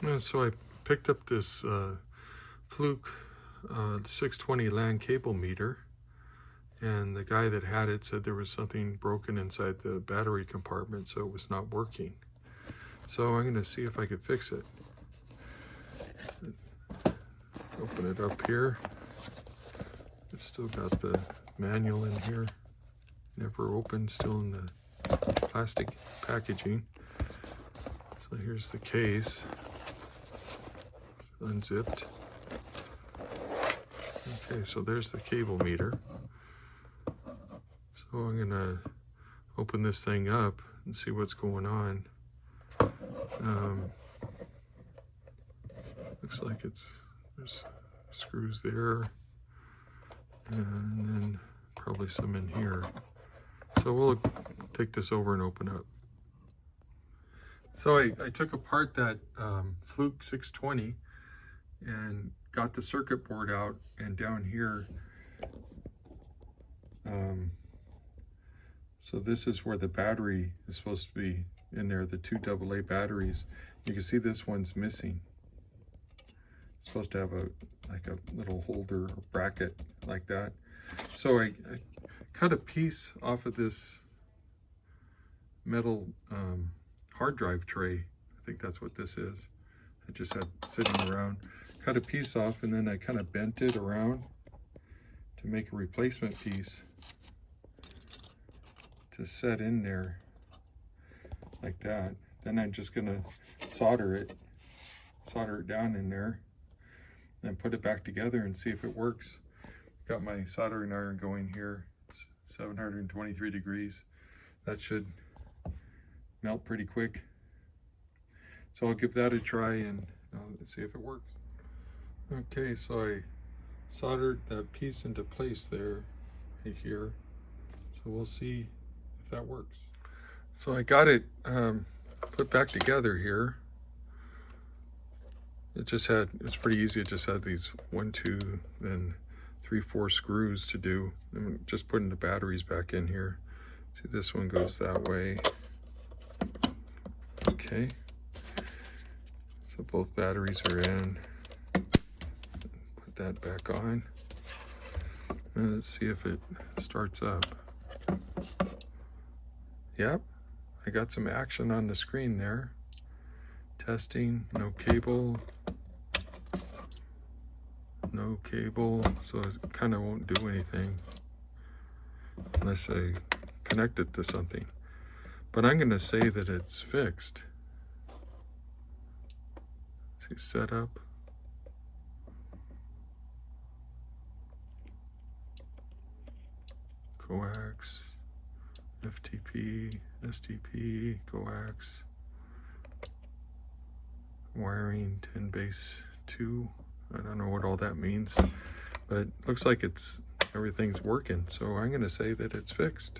And so I picked up this Fluke 620 LAN CableMeter, and the guy that had it said there was something broken inside the battery compartment, so it was not working. So I'm going to see if I could fix it. Open it up here. It's still got the manual in here. Never opened, still in the plastic packaging. So here's the case. It's unzipped. Okay, so there's the cable meter. So I'm gonna open this thing up and see what's going on. Looks like there's screws there, and then probably some in here. So we'll take this over and open up. So I took apart that Fluke 620 and got the circuit board out, and down here, so this is where the battery is supposed to be in there, the two AA batteries. You can see this one's missing. It's supposed to have like a little holder or bracket like that. So I cut a piece off of this metal hard drive tray. I think that's what this is. I just had sitting around. Cut a piece off, and then I kind of bent it around to make a replacement piece to set in there like that. Then I'm just gonna solder it down in there and put it back together and see if it works. Got my soldering iron going here. It's 723 degrees. That should melt pretty quick. So I'll give that a try and see if it works. Okay, so I soldered that piece into place there, right here. So we'll see if that works. So I got it put back together here. It's pretty easy. It just had these 1, 2, and 3, 4 screws to do. I'm just putting the batteries back in here. See, this one goes that way. Okay. So both batteries are in. Put that back on. And let's see if it starts up. Yep, I got some action on the screen there. Testing, no cable. No cable, so it kind of won't do anything unless I connect it to something. But I'm going to say that it's fixed. See, setup. Coax, FTP, STP, coax. Wiring 10 base 2. I don't know what all that means, but looks like everything's working. So I'm going to say that it's fixed.